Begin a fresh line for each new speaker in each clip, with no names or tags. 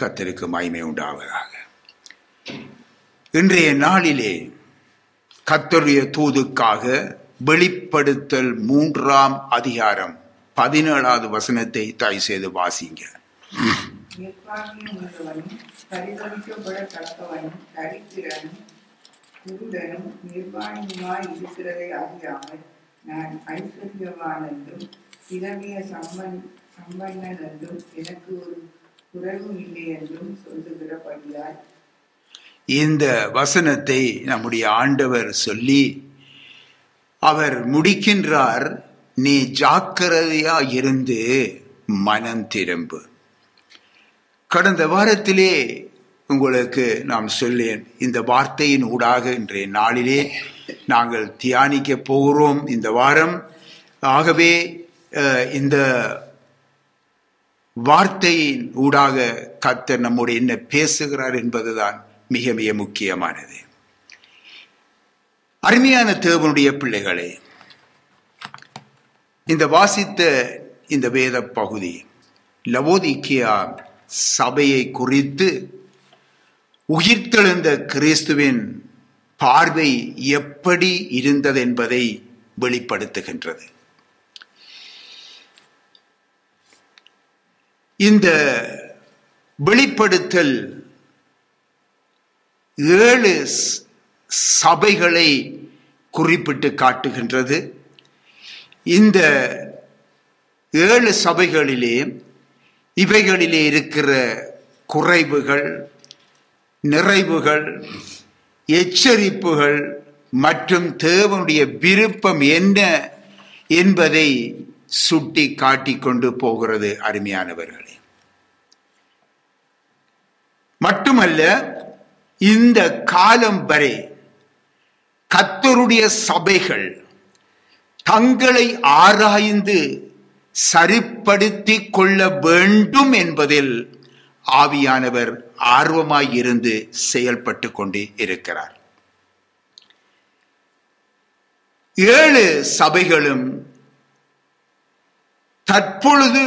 கர்த்தருக்கு மகிமை உண்டாவதாக. இன்றைய நாளிலே கர்த்தருடைய தூதுக்காக வெளிப்படுத்தல் 3ஆம் அதிகாரம் 17வது வசனத்தை தயவு செய்து வாசிங்க.
இருக்கிறதை அறியாமல் நான் ஐஸ்வர்யவான் என்றும் திறமைய சம்பன்னன் என்றும் எனக்கு ஒரு குறைவும் இல்லை என்றும் சொல்லுகிறபடியால்
இந்த வசனத்தை நம்முடைய ஆண்டவர் சொல்லி அவர் முடிக்கின்றார், நீ ஜாக்கிரதையா இருந்து மனம் திரும்பு. கடந்த வாரத்திலே உங்களுக்கு நாம் சொல்லேன், இந்த வார்த்தையின் ஊடாக இன்றைய நாளிலே நாங்கள் தியானிக்க போகிறோம் இந்த வாரம். ஆகவே இந்த வார்த்தையின் ஊடாக கர்த்தர் நம்முடைய என்ன பேசுகிறார் என்பதுதான் மிக மிக முக்கியமானது. அருமையான தேவனுடைய பிள்ளைகளே, இந்த வாசித்த இந்த வேத பகுதி லவோதிக்கியா சபையை குறித்து உயிர்த்தெழுந்த கிறிஸ்துவின் பார்வை எப்படி இருந்தது என்பதை வெளிப்படுத்துகின்றது. இந்த வெளிப்படுத்தல் 7 சபைகளை குறிப்பிட்டு காட்டுகின்றது. இந்த 7 சபைகளிலே இவைகளிலே இருக்கிற குறைவுகள், நிறைவுகள், எச்சரிப்புகள் மற்றும் தேவனுடைய விருப்பம் என்ன என்பதை சுட்டி காட்டிக் கொண்டு போகிறது. அருமையானவர்களே, மட்டுமல்ல, இந்த காலம் வரை கர்த்தருடைய சபைகள் தங்களை ஆராய்ந்து சரிப்படுத்திக் கொள்ள வேண்டும் என்பதில் ஆவியானவர் ஆர்வமாயிருந்து செயல்பட்டு கொண்டு இருக்கிறார். 7 சபைகளும் தற்பொழுது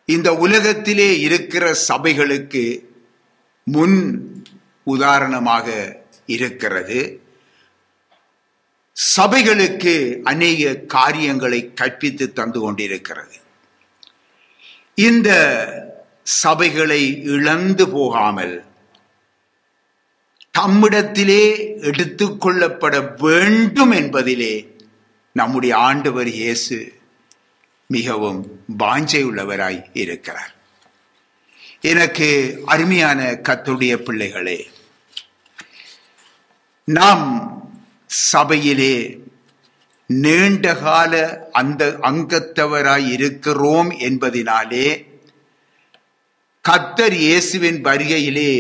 இந்த உலகத்திலே இருக்கிற சபைகளுக்கு முன் உதாரணமாக இருக்கிறது. சபைகளுக்கு அநேக காரியங்களை கற்பித்து தந்து கொண்டிருக்கிறது. இந்த சபைகளை இழந்து போகாமல் தம்மிடத்திலே எடுத்துக்கொள்ளப்பட வேண்டும் என்பதிலே நம்முடைய ஆண்டவர் இயேசு மிகவும் வாஞ்சை உள்ளவராய் இருக்கிறார். எனக்கு அருமையான கர்த்தருடைய பிள்ளைகளே, நாம் சபையிலே நீண்டகால அந்த அங்கத்தவராய் இருக்கிறோம் என்பதினாலே கர்த்தர் இயேசுவின் வருகையிலே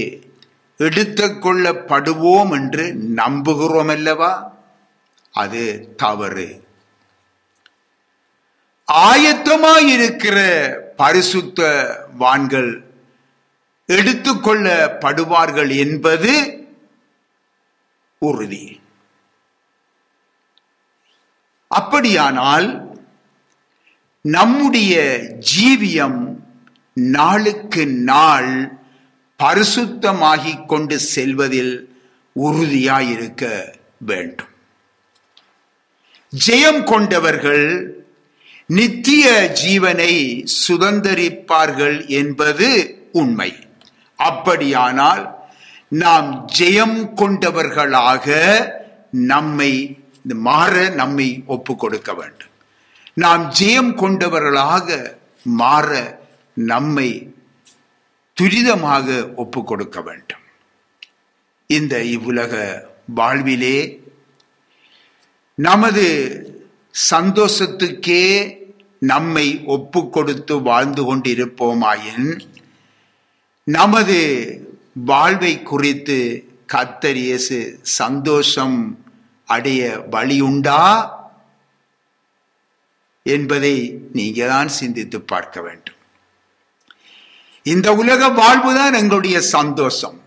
எடுத்துக்கொள்ளப்படுவோம் என்று நம்புகிறோம் அல்லவா? அது தவறு. ஆயத்தமாயிருக்கிற பரிசுத்தவான்கள் எடுத்துக்கொள்ளப்படுவார்கள் என்பது உறுதி. அப்படியானால் நம்முடைய ஜீவியம் நாளுக்கு நாள் பரிசுத்தமாகிக் கொண்டு செல்வதில் உறுதியாயிருக்க வேண்டும். ஜெயம் கொண்டவர்கள் நித்திய ஜீவனை சுதந்தரிப்பார்கள் என்பது உண்மை. அப்படியானால் நாம் ஜெயம் கொண்டவர்களாக நம்மை ஒப்பு கொடுக்க வேண்டும். நாம் ஜெயம் கொண்டவர்களாக மாற நம்மை துரிதமாக ஒப்பு கொடுக்க வேண்டும். இந்த இவ்வுலக வாழ்விலே நமது சந்தோஷத்துக்கே நம்மை ஒப்பு கொடுத்து வாழ்ந்து கொண்டிருப்போமாயின் நமது வாழ்வை குறித்து கர்த்தர் இயேசு சந்தோஷம் அடைய வழியுண்டா என்பதை நீங்க தான் சிந்தித்து பார்க்க வேண்டும். இந்த உலக வாழ்வுதான் எங்களுடைய சந்தோஷம்.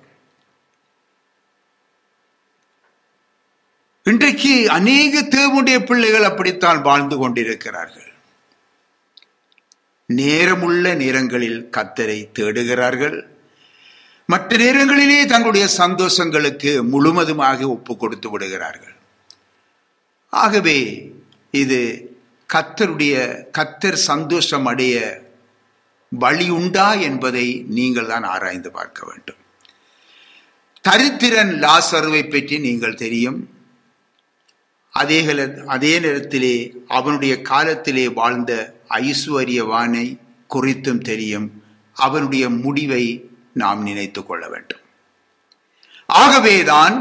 இன்றைக்கு அநேக தேவனுடைய பிள்ளைகள் அப்படித்தான் வாழ்ந்து கொண்டிருக்கிறார்கள். நேரமுள்ள நேரங்களில் கர்த்தரை தேடுகிறார்கள். மற்ற நேரங்களிலே தங்களுடைய சந்தோஷங்களுக்கு முழுவதுமாக ஒப்பு கொடுத்து விடுகிறார்கள். ஆகவே இது கர்த்தர் சந்தோஷம் அடைய வழி உண்டா என்பதை நீங்கள் தான் ஆராய்ந்து பார்க்க வேண்டும். தரித்திரன் லாசருவை பற்றி நீங்கள் தெரியும். அதே நேரத்திலே அவனுடைய காலத்திலே வாழ்ந்த ஐஸ்வர்யவானை குறித்தும் தெரியும். அவனுடைய முடிவை நாம் நினைத்துக் கொள்ள வேண்டும். ஆகவேதான்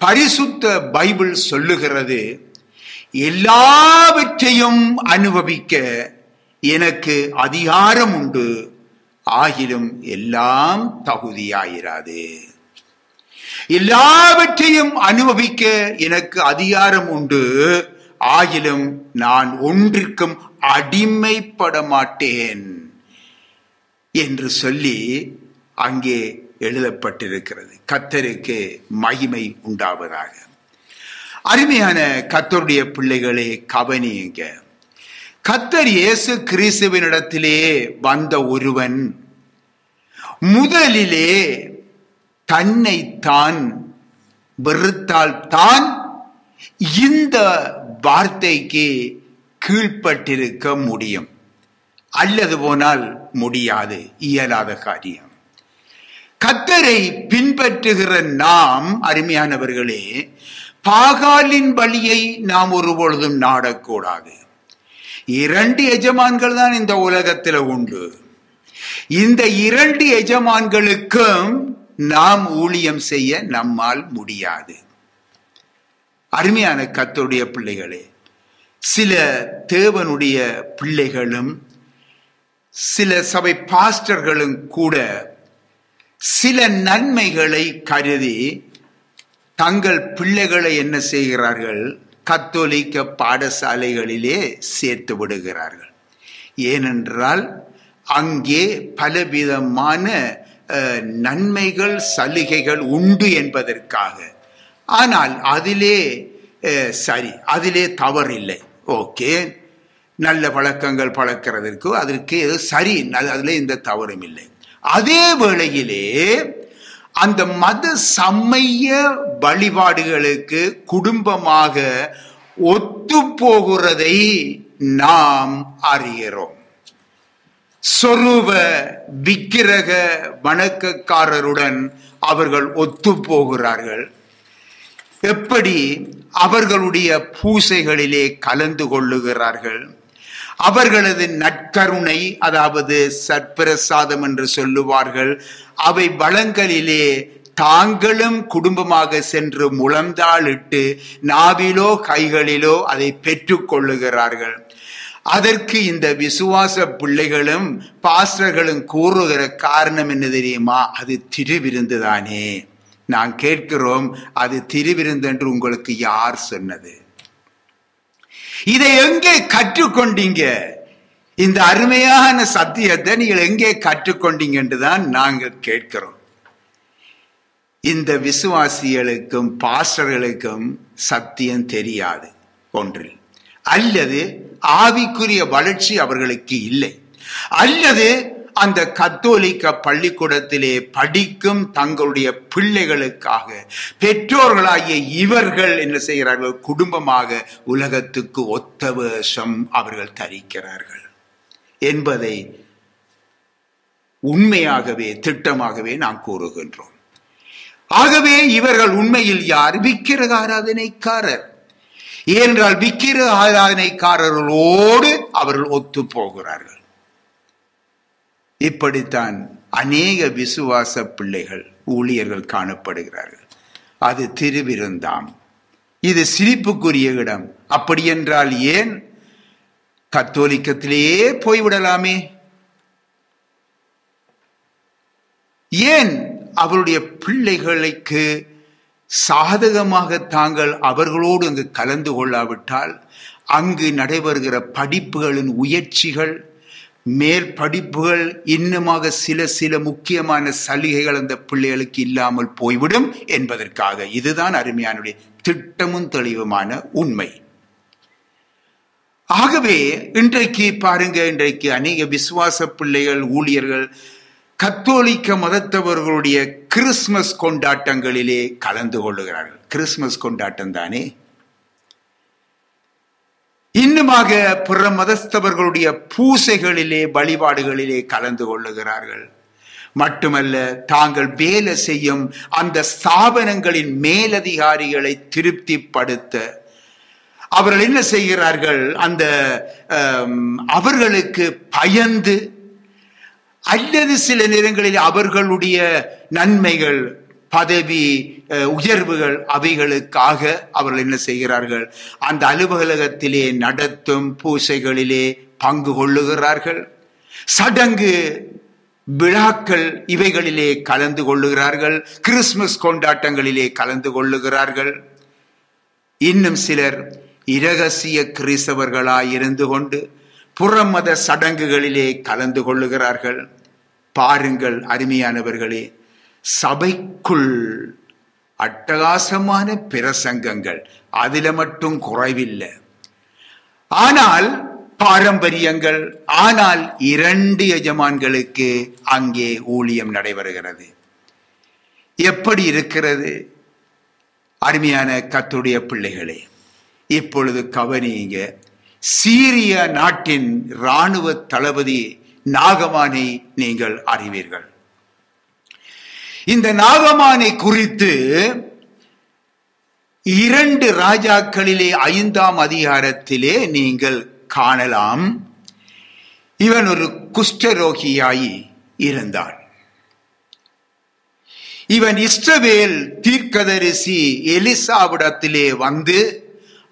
பரிசுத்த பைபிள் சொல்லுகிறது, எல்லாவற்றையும் அனுபவிக்க எனக்கு அதிகாரம் உண்டு, ஆகிலும் எல்லாம் தகுதியாயிராது. எல்லாவற்றையும் அனுபவிக்க எனக்கு அதிகாரம் உண்டு, ஆகிலும் நான் ஒன்றிற்கும் அடிமைப்பட மாட்டேன் என்று சொல்லி அங்கே எழுதப்பட்டிருக்கிறது. கர்த்தருக்கு மகிமை உண்டாவதாக. அருமையான கர்த்தருடைய பிள்ளைகளே, கவனியுங்க. கர்த்தர் இயேசு கிறிஸ்துவினிடத்திலே வந்த ஒருவன் முதலிலே தன்னைத்தான் வெறுத்தால்தான் இந்த வார்த்தைக்கு கீழ்ப்பட்டிருக்க முடியும். அல்லது போனால் முடியாது, இயலாத காரியம். கர்த்தரை பின்பற்றுகிற நாம், அருமையானவர்களே, பாகாலின் வழியை நாம் ஒருபொழுதும் நாடக்கூடாது. 2 எஜமான்கள் தான் இந்த உலகத்தில் உண்டு. இந்த 2 எஜமான்களுக்கும் நாம் ஊழியம் செய்ய நம்மால் முடியாது. அருமையான கர்த்தருடைய பிள்ளைகளே, சில தேவனுடைய பிள்ளைகளும் சில சபை பாஸ்டர்களும் கூட சில நன்மைகளை கருதி தங்கள் பிள்ளைகளை என்ன செய்கிறார்கள்? கத்தோலிக்க பாடசாலைகளிலே சேர்த்து விடுகிறார்கள். ஏனென்றால் அங்கே பலவிதமான நன்மைகள் சலுகைகள் உண்டு என்பதற்காக. ஆனால் அதிலே சரி, அதிலே தவறில்லை. ஓகே, நல்ல பழக்கங்கள் பழக்கிறதற்கு அதற்கு சரி, அதில் எந்த தவறும் இல்லை. அதே வேளையிலே அந்த மத சமய வழிபாடுகளுக்கு குடும்பமாக ஒத்து போகிறதை நாம் அறிகிறோம். சொரூப விக்கிரக வணக்கக்காரருடன் அவர்கள் ஒத்து போகிறார்கள். எப்படி அவர்களுடைய பூசைகளிலே கலந்து கொள்ளுகிறார்கள். அவர்களது நற்கருணை, அதாவது சற்பிரசாதம் என்று சொல்லுவார்கள், அவை வளங்களிலே தாங்களும் குடும்பமாக சென்று முழந்தாளிட்டு நாவிலோ கைகளிலோ அதை பெற்றுக் கொள்ளுகிறார்கள். அதற்கு இந்த விசுவாச பிள்ளைகளும் பாஸ்டர்களும் கூறுகிற காரணம் என்ன தெரியுமா? அது திருவிருந்துதானே. நான் கேட்கிறோம், அது திருவிருந்து என்று உங்களுக்கு யார் சொன்னது? இதை எங்கே கற்றுக்கொண்டீங்க? இந்த அருமையான சத்தியத்தை நீங்கள் எங்கே கற்றுக்கொண்டீங்க என்றுதான் நாங்கள் கேட்கிறோம். இந்த விசுவாசிகளுக்கும் பாஸ்டர்களுக்கும் சத்தியம் தெரியாது ஒன்றில், அல்லது ஆவிக்குரிய வளர்ச்சி அவர்களுக்கு இல்லை, அல்லது அந்த கத்தோலிக்க பள்ளிக்கூடத்திலே படிக்கும் தங்களுடைய பிள்ளைகளுக்காக பெற்றோர்களாகிய இவர்கள் என்ன செய்கிறார்கள்? குடும்பமாக உலகத்துக்கு ஒத்த வேஷம் அவர்கள் தரிக்கிறார்கள் என்பதை உண்மையாகவே திட்டமாகவே நாம் கூறுகின்றோம். ஆகவே இவர்கள் உண்மையில் யார்? விக்கிரக ஆராதனைக்காரர். ஏனென்றால் விக்கிரக ஆராதனைக்காரர்களோடு அவர்கள் ஒத்து போகிறார்கள். இப்படித்தான் அநேக விசுவாச பிள்ளைகள் ஊழியர்கள் காணப்படுகிறார்கள். அது திருவிருந்தாம். இது சிரிப்புக்குரிய இடம். அப்படி என்றால் ஏன் கத்தோலிக்கத்திலேயே போய்விடலாமே? ஏன் அவருடைய பிள்ளைகளுக்கு சாதகமாக தாங்கள் அவர்களோடு அங்கு கலந்து கொள்ளாவிட்டால் அங்கு நடைபெறுகிற படிப்புகளின் உயர்ச்சிகள், மேற்படிப்புகள், இன்னுமாக சில முக்கியமான சலுகைகள் அந்த பிள்ளைகளுக்கு இல்லாமல் போய்விடும் என்பதற்காக. இதுதான் அருமையானுடைய திட்டமும் தெளிவுமான உண்மை. ஆகவே இன்றைக்கு பாருங்க, இன்றைக்கு அநேக விசுவாச பிள்ளைகள் ஊழியர்கள் கத்தோலிக்க மதத்தவர்களுடைய கிறிஸ்துமஸ் கொண்டாட்டங்களிலே கலந்து கொள்ளுகிறார்கள். கிறிஸ்துமஸ் கொண்டாட்டம் தானே. இன்னுமாக பிற மதத்தவர்களுடைய பூசைகளிலே வழிபாடுகளிலே கலந்து கொள்ளுகிறார்கள். மட்டுமல்ல, தாங்கள் வேலை செய்யும் அந்த ஸ்தாபனங்களின் மேலதிகாரிகளை திருப்திப்படுத்த அவர்கள் என்ன செய்கிறார்கள்? அந்த அவர்களுக்கு பயந்து அல்லது சில நேரங்களில் அவர்களுடைய நன்மைகள், பதவி உயர்வுகள் அவைகளுக்காக அவர்கள் என்ன செய்கிறார்கள்? அந்த அலுவலகத்திலே நடத்தும் பூசைகளிலே பங்கு கொள்ளுகிறார்கள். சடங்கு விழாக்கள் இவைகளிலே கலந்து கொள்ளுகிறார்கள். கிறிஸ்துமஸ் கொண்டாட்டங்களிலே கலந்து கொள்ளுகிறார்கள். இன்னும் சிலர் இரகசிய கிறிஸ்தவர்களாய் இருந்து கொண்டு புறமத சடங்குகளிலே கலந்து கொள்ளுகிறார்கள். பாருங்கள் அருமையானவர்களே, சபைக்குள் அட்டகாசமான பிரசங்கங்கள், அதில மட்டும் குறைவில்லை. ஆனால் பாரம்பரியங்கள், ஆனால் 2 எஜமான்களுக்கு அங்கே ஊழியம் நடைபெறுகிறது. எப்படி இருக்கிறது அருமையான கர்த்தருடைய பிள்ளைகளே? இப்பொழுது கவனியுங்க. சீரிய நாட்டின் இராணுவ தளபதி நாகமானை நீங்கள் அறிவீர்கள். இந்த நாகமானை குறித்து 2 ராஜாக்களிலே 5ஆம் அதிகாரத்திலே நீங்கள் காணலாம். இவன் ஒரு குஷ்டரோகியாய் இருந்தான். இவன் இஸ்ரவேல் தீர்க்கதரிசி எலிசாவிடத்திலே வந்து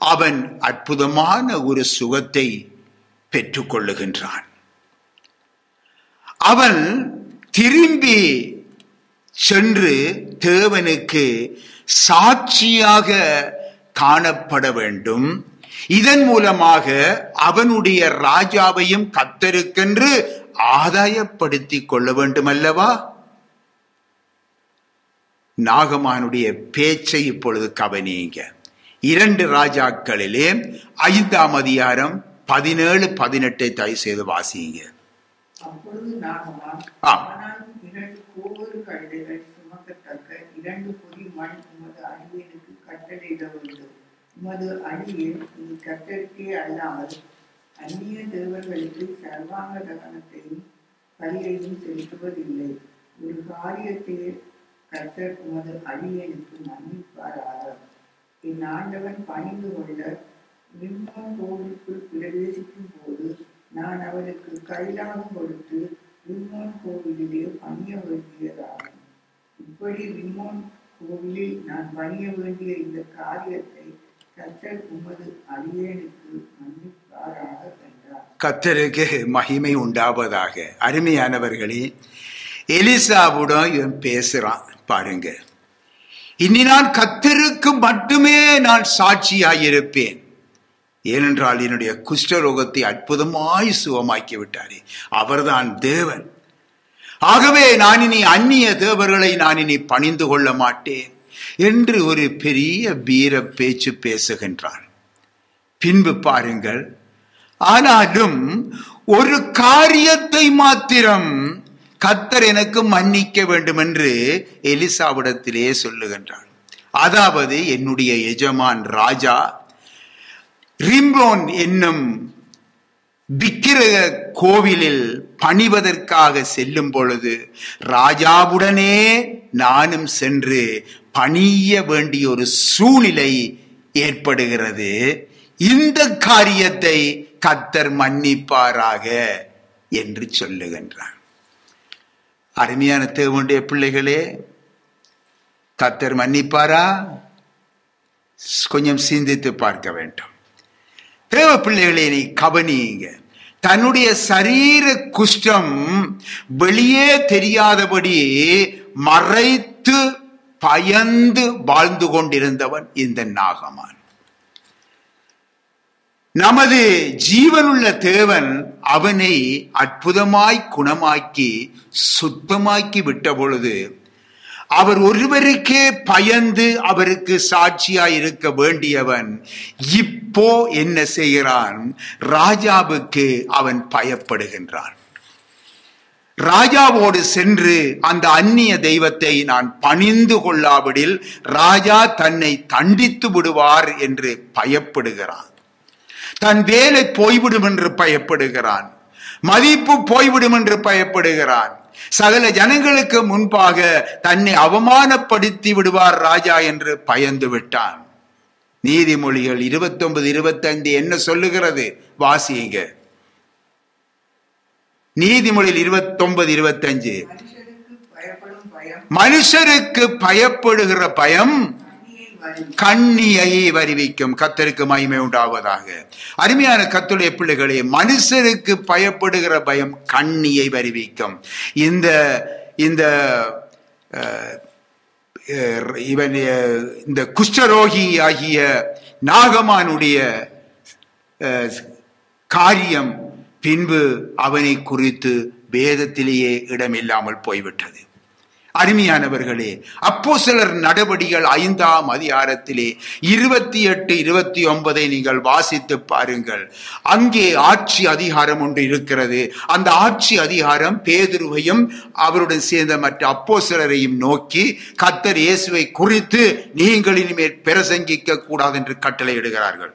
அவன் அற்புதமான ஒரு சுகத்தை பெற்றுக் கொள்ளுகின்றான். அவன் திரும்பி சென்று தேவனுக்கு சாட்சியாக காணப்பட வேண்டும். இதன் மூலமாக அவனுடைய ராஜாவையும் கர்த்தருக்கென்று ஆதாயப்படுத்திக் கொள்ள வேண்டும் அல்லவா? நாகமானுடைய பேச்சை இப்பொழுது கவனியுங்க. 2 ராஜாக்களிலே 5ஆம் அதிகாரம் 17-18 தயவு செய்து வாசிங்க.
அப்பொழுது நாகமான், 2 கோவறு கழுதைகள் சுமக்கத்தக்க 2 பொதி மண் உமது அடியேனுக்கு கட்டளையிட வேண்டும். உமது அடியேன் இது கர்த்தருக்கே அல்லாமல் அந்நிய தேவர்களுக்கு சர்வாங்க தகனத்தையும் பலியையும் செலுத்துவதில்லை. ஒரு காரியத்தை கர்த்தர் உமது அடியேனுக்கு மன்னிப்பாராக. என் ஆண்டவன் பணிந்து கொள்ள ரிம்மோன் கோவிலுக்குள் பிரவேசிக்கும் போது நான் அவருக்கு கைலாகம் கொடுத்து ரிம்மோன் கோவிலிலே பணிய வேண்டியதாகும். இப்படி ரிம்மோன் கோவிலில் நான் பணிய வேண்டிய இந்த காரியத்தை கர்த்தர் உமது அடியேனுக்கு மன்னிப்பாராக என்றார்.
கர்த்தருக்கு மகிமை உண்டாவதாக. அருமையானவர்களே, எலிசாவுடன் இவன் பேசுறான் பாருங்க. இனி நான் கர்த்தருக்கு மட்டுமே நான் சாட்சியாயிருப்பேன். ஏனென்றால் என்னுடைய குஷ்டரோகத்தை அற்புதமாய் சுகமாக்கி விட்டாரே, அவர்தான் தேவன். ஆகவே நான் இனி அந்நிய தேவர்களை நான் இனி பணிந்து கொள்ள மாட்டேன் என்று ஒரு பெரிய வீர பேச்சு பேசுகின்றான். பின்பு பாருங்கள், ஆனாலும் ஒரு காரியத்தை மாத்திரம் கர்த்தர் எனக்கு மன்னிக்க வேண்டும் என்று எலிசாவிடத்திலே சொல்லுகின்றான். அதாவது என்னுடைய எஜமான் ராஜா ரிம்ரோன் என்னும் விக்கிரக கோவிலில் பணிவதற்காக செல்லும் பொழுது ராஜாவுடனே நானும் சென்று பணிய வேண்டிய ஒரு சூழ்நிலை ஏற்படுகிறது. இந்த காரியத்தை கர்த்தர் மன்னிப்பாராக என்று சொல்லுகின்றான். அருமையான தேவனுடைய பிள்ளைகளே, கர்த்தர் மன்னிப்பாரா? கொஞ்சம் சிந்தித்து பார்க்க வேண்டும். தேவ பிள்ளைகளே, நீ கவனியுங்க. தன்னுடைய சரீர குஷ்டம் வெளியே தெரியாதபடி மறைத்து பயந்து வாழ்ந்து கொண்டிருந்தவன் இந்த நாகமான். நமது ஜீவனுள்ள தேவன் அவனை அற்புதமாய் குணமாக்கி சுத்தமாக்கி விட்ட பொழுது அவர் ஒருவருக்கே பயந்து அவருக்கு சாட்சியாய் இருக்க வேண்டியவன் இப்போ என்ன செய்கிறான்? ராஜாவுக்கு அவன் பயப்படுகின்றான். ராஜாவோடு சென்று அந்த அந்நிய தெய்வத்தை நான் பணிந்து கொள்ளாவிடில் ராஜா தன்னை தண்டித்து விடுவார் என்று பயப்படுகிறான். தன் வேலை போய்விடும் என்று பயப்படுகிறான். மதிப்பு போய்விடும் என்று பயப்படுகிறான். சகல ஜனங்களுக்கு முன்பாக தன்னை அவமானப்படுத்தி விடுவார் ராஜா என்று பயந்து விட்டான். நீதிமொழிகள் 29-25 என்ன சொல்லுகிறது? வாசியுங்க. நீதிமொழிகள் 29-25. மனுஷருக்கு பயப்படுகிற பயம் கண்ணியை வருவிக்கும். கர்த்தருக்கு மகிமை உண்டாவதாக. அருமையான கர்த்தருடைய பிள்ளைகளே, மனுஷருக்கு பயப்படுகிற பயம் கண்ணியை வருவிக்கும். இந்த குஷ்டரோகி ஆகிய நாகமானுடைய காரியம் பின்பு அவனை குறித்து வேதத்திலேயே இடமில்லாமல் போய்விட்டது. அருமையானவர்களே, அப்போஸ்தலர் நடபடிகள் 5ஆம் அதிகாரத்திலே 28-29 நீங்கள் வாசித்து பாருங்கள். அங்கே ஆட்சி அதிகாரம் ஒன்று இருக்கிறது. அந்த ஆட்சி அதிகாரம் பேதுருவையும் அவருடன் சேர்ந்த மற்ற அப்போஸ்தலரையும் நோக்கி கர்த்தர் இயேசுவை குறித்து நீங்கள் இனிமேல் பிரசங்கிக்க கூடாது என்று கட்டளையிடுகிறார்கள்.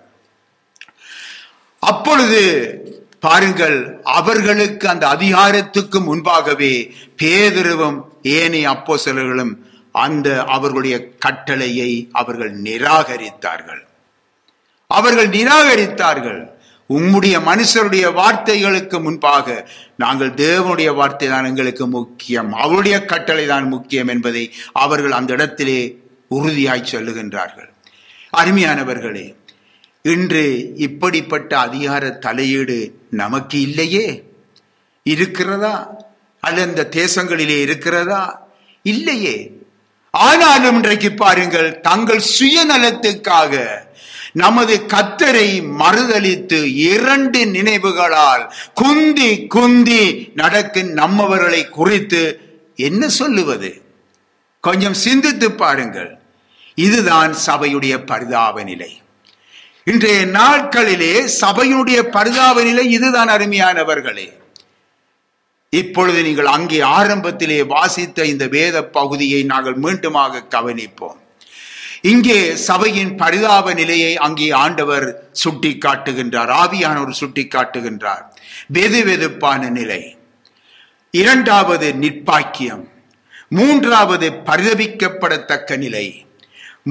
அப்பொழுது பாருங்கள், அவர்களுக்கு அந்த அதிகாரத்துக்கு முன்பாகவே பேதுருவும் ஏனைய அப்போஸ்தலர்களும் அந்த அவர்களுடைய கட்டளையை அவர்கள் நிராகரித்தார்கள். உம்முடைய மனுஷருடைய வார்த்தைகளுக்கு முன்பாக நாங்கள் தேவனுடைய வார்த்தை தான் எங்களுக்கு முக்கியம், அவருடைய கட்டளை தான் முக்கியம் என்பதை அவர்கள் அந்த இடத்திலே உறுதியாய் சொல்லுகின்றார்கள். அருமையானவர்களே, இன்று இப்படிப்பட்ட அதிகார தலையீடு நமக்கு இல்லையே. இருக்கிறதா? அல்ல இந்த தேசங்களிலே இருக்கிறதா? இல்லையே. ஆனாலும் இன்றைக்கு பாருங்கள், தங்கள் சுயநலத்துக்காக நமது கர்த்தரை மறுதலித்து 2 நினைவுகளால் குந்தி குந்தி நடக்கும் நம்மவர்களை குறித்து என்ன சொல்லுவது? கொஞ்சம் சிந்தித்து பாருங்கள். இதுதான் சபையுடைய பரிதாப நிலை. இன்றைய நாட்களிலே சபையினுடைய பரிதாப நிலை இதுதான். அருமையானவர்களே, இப்பொழுது நீங்கள் அங்கே ஆரம்பத்திலே வாசித்த இந்த வேத பகுதியை நாங்கள் மீண்டுமாக கவனிப்போம். இங்கே சபையின் பரிதாப நிலையை அங்கே ஆண்டவர் சுட்டி காட்டுகின்றார், ஆவியானவர் சுட்டி காட்டுகின்றார். வெதுவெதுப்பான நிலை, 2வது நிர்பாக்கியம், 3வது பரிதபிக்கப்படத்தக்க நிலை,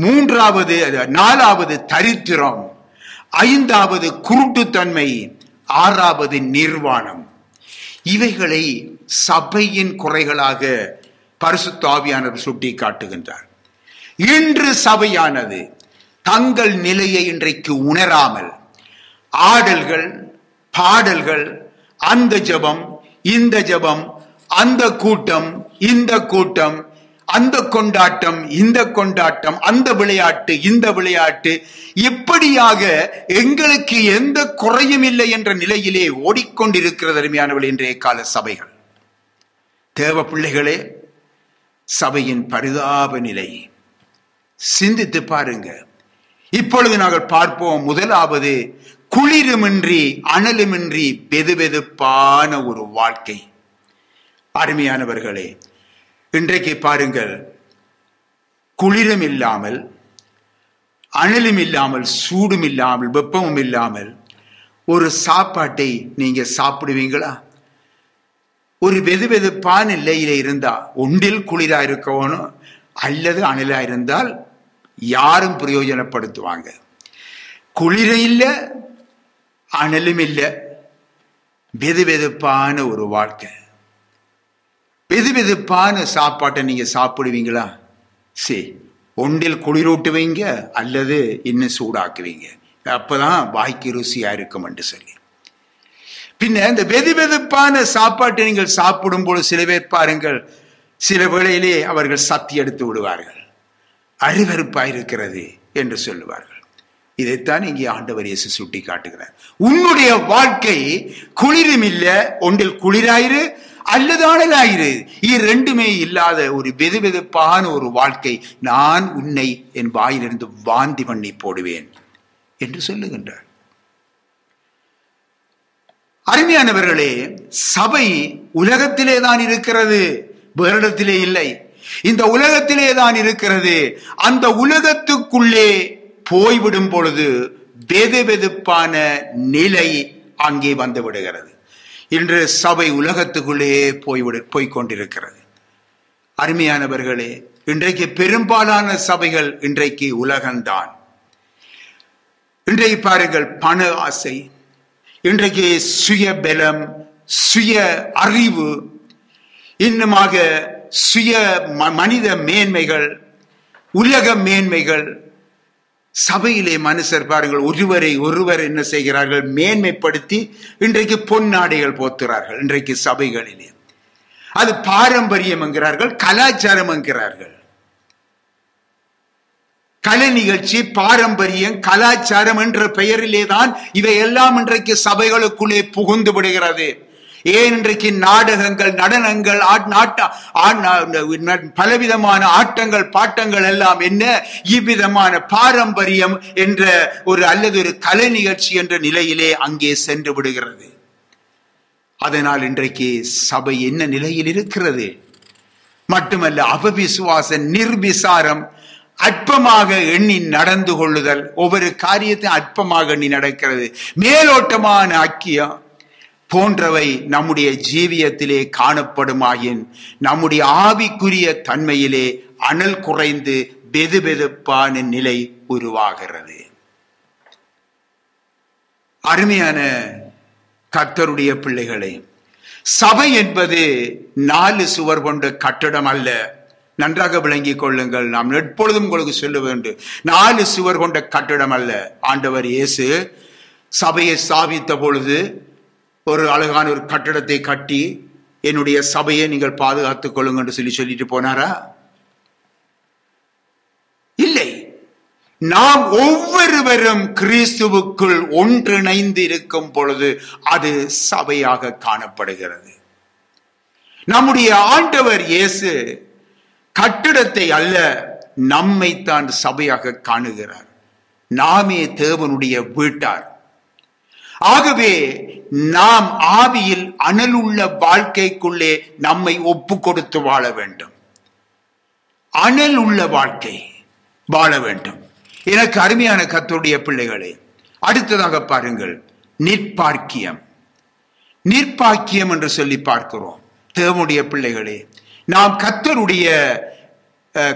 4வது தரித்திரம், 5வது குருட்டுத்தன்மை, 6வது நிர்வாணம். இவைகளை சபையின் குறைகளாக பரிசுத்த ஆவியானவர் சுட்டி காட்டுகின்றார். இன்று சபையானது தங்கள் நிலையை இன்றைக்கு உணராமல் ஆடல்கள், பாடல்கள், அந்த ஜெபம், இந்த ஜெபம், அந்த கூட்டம், இந்த கூட்டம், அந்த கொண்டாட்டம், இந்த கொண்டாட்டம், அந்த விளையாட்டு, இந்த விளையாட்டு, இப்படியாக எங்களுக்கு எந்த குறையும் இல்லை என்ற நிலையிலே ஓடிக்கொண்டிருக்கிறது அருமையானவர்களே இன்றைய கால சபைகள். தேவ பிள்ளைகளே, சபையின் பரிதாப நிலை சிந்தித்து பாருங்க. இப்பொழுது நாங்கள் பார்ப்போம். 1வது, குளிருமின்றி அனலுமின்றி வெதுவெதுப்பான ஒரு வாழ்க்கை. அருமையானவர்களே, இன்றைக்கு பாருங்கள், குளிரும் இல்லாமல், அனலும் இல்லாமல், சூடும் இல்லாமல், வெப்பமும் இல்லாமல் ஒரு சாப்பாட்டை நீங்க சாப்பிடுவீங்களா? ஒரு வெதுவெதுப்பான நிலையில இருந்தா ஒன்றில் குளிரா இருக்கணும் அல்லது அனலா இருந்தால் யாரும் பிரயோஜனப்படுத்துவாங்க. குளிர இல்ல, அனலும் இல்ல, வெதுவெதுப்பான ஒரு வாழ்க்கை. வெதுவெதுப்பான சாப்பாட்டை நீங்க சாப்பிடுவீங்களா? சரி, ஒன்றில் குளிரூட்டுவீங்க அல்லது இன்னும் சூடாக்குவீங்க. அப்பதான் வாய்க்கு ருசியா இருக்கும் என்று சொல்லி. பின்ன இந்த வெதுவெதுப்பான சாப்பாட்டை நீங்கள் சாப்பிடும் போது சில பேர் பாருங்கள், சில வேளையிலே அவர்கள் சத்தி எடுத்து விடுவார்கள், அருவருப்பாயிருக்கிறது என்று சொல்லுவார்கள். இதைத்தான் இங்கே ஆண்டவர் இயேசு சுட்டி காட்டுகிறார். உன்னுடைய வாழ்க்கை குளிரும் இல்ல, ஒன்றில் குளிராயிரு அல்லது அனலாயிரு, இது 2மே இல்லாத ஒரு வெதுவெதுப்பான ஒரு வாழ்க்கை நான் உன்னை என் வாயிலிருந்து வாந்தி பண்ணி போடுவேன் என்று சொல்லுகின்றார். அருமையானவர்களே, சபை உலகத்திலே தான் இருக்கிறது, வேறிடத்திலே இல்லை. இந்த உலகத்திலே தான் இருக்கிறது. அந்த உலகத்துக்குள்ளே போய்விடும் பொழுது வெதுவெதுப்பான நிலை அங்கே வந்து விடுகிறது. இன்று சபை உலகத்துக்குள்ளே போய்கொண்டிருக்கிறது. அருமையானவர்களே, இன்றைக்கு பெரும்பாலான சபைகள் இன்றைக்கு உலகம்தான். இன்றைக்கு பாருங்கள், பண ஆசை, இன்றைக்கு சுய பலம், சுய அறிவு, இன்னுமாக சுய மனித மேன்மைகள், உலக மேன்மைகள். சபையிலே மனுஷர் பாருங்கள், ஒருவர் என்ன செய்கிறார்கள், மேன்மைப்படுத்தி இன்றைக்கு பொன்னாடைகள் போத்துறார்கள். இன்றைக்கு சபைகளிலே அது பாரம்பரியம் என்கிறார்கள், கலாச்சாரம் என்கிறார்கள். கலை நிகழ்ச்சி, பாரம்பரியம், கலாச்சாரம் என்ற பெயரிலே தான் இவையெல்லாம் இன்றைக்கு சபைகளுக்குள்ளே புகுந்து விடுகிறது. ஏன் இன்றைக்கு நாடகங்கள், நடனங்கள், பலவிதமான ஆட்டங்கள், பாட்டங்கள் எல்லாம் என்ன, இவ்விதமான பாரம்பரியம் என்ற அல்லது ஒரு கலை நிகழ்ச்சி என்ற நிலையிலே அங்கே சென்று விடுகிறது. அதனால் இன்றைக்கு சபை என்ன நிலையில் இருக்கிறது? மட்டுமல்ல, அவவிசுவாச, நிர்விசாரம், அற்பமாக எண்ணி நடந்து கொள்ளுதல், ஒவ்வொரு காரியத்தை அற்பமாக எண்ணி நடக்கிறது, மேலோட்டமான ஐக்கியம் போன்றவை நம்முடைய ஜீவியத்திலே காணப்படுமாயின் நம்முடைய ஆவிக்குரிய தன்மையிலே அனல் குறைந்து வெதுவெதுப்பான நிலை உருவாகிறது. அருமையான கர்த்தருடைய பிள்ளைகளே, சபை என்பது 4 சுவர் கொண்ட கட்டடம் அல்ல. நன்றாக விளங்கிக் கொள்ளுங்கள். நாம் எப்பொழுதும் உங்களுக்கு சொல்ல வேண்டும், 4 சுவர் கொண்ட கட்டடம் அல்ல. ஆண்டவர் இயேசு சபையை ஸ்தாபித்த பொழுது ஒரு அழகான ஒரு கட்டடத்தை கட்டி, என்னுடைய சபையை நீங்கள் பாதுகாத்துக் கொள்ளுங்க என்று சொல்லிட்டு போனாரா? இல்லை. நாம் ஒவ்வொருவரும் கிறிஸ்துவுக்குள் ஒன்றிணைந்து இருக்கும் பொழுது அது சபையாக காணப்படுகிறது. நம்முடைய ஆண்டவர் இயேசு கட்டிடத்தை அல்ல, நம்மைத்தான் சபையாக காணுகிறார். நாமே தேவனுடைய வீட்டார். ஆகவே நாம் ஆவியில் அனலுள்ள வாழ்க்கைக்குள்ளே நம்மை ஒப்பு கொடுத்து வாழ வேண்டும். அனல் உள்ள வாழ்க்கை வாழ வேண்டும். எனக்கு அருமையான கர்த்தருடைய பிள்ளைகளே, அடுத்ததாக பாருங்கள், நிற்பாக்கியம். நிற்பாக்கியம் என்று சொல்லி பார்க்கிறோம். தேவனுடைய பிள்ளைகளே, நாம்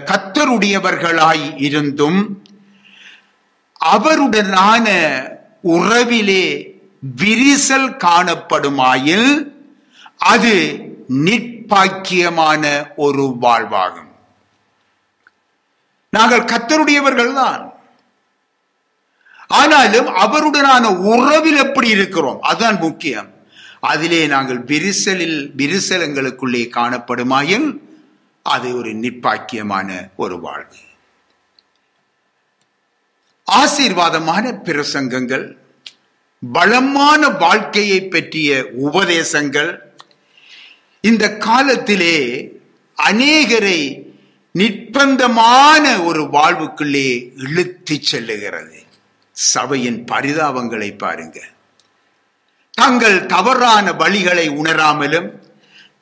கர்த்தருடையவர்களாய் இருந்தும் அவருடனான உறவிலே விரிசல் காணப்படுமாயில் அது நிற்பாக்கியமான ஒரு வாழ்வாகும். நாங்கள் கர்த்தருடையவர்கள் தான், ஆனாலும் அவருடனான உறவில் எப்படி இருக்கிறோம் அதுதான் முக்கியம். அதிலே நாங்கள் விரிசலங்களுக்குள்ளே காணப்படுமாயில் அது ஒரு நிற்பாக்கியமான ஒரு வாழ்வு. ஆசீர்வாதமான பிரசங்கங்கள், பலமான வாழ்க்கையை பற்றிய உபதேசங்கள் இந்த காலத்திலே அநேகரை நிர்பந்தமான ஒரு வாழ்வுக்குள்ளே இழுத்து செல்லுகிறது. சபையின் பரிதாபங்களை பாருங்க. தங்கள் தவறான வழிகளை உணராமலும்,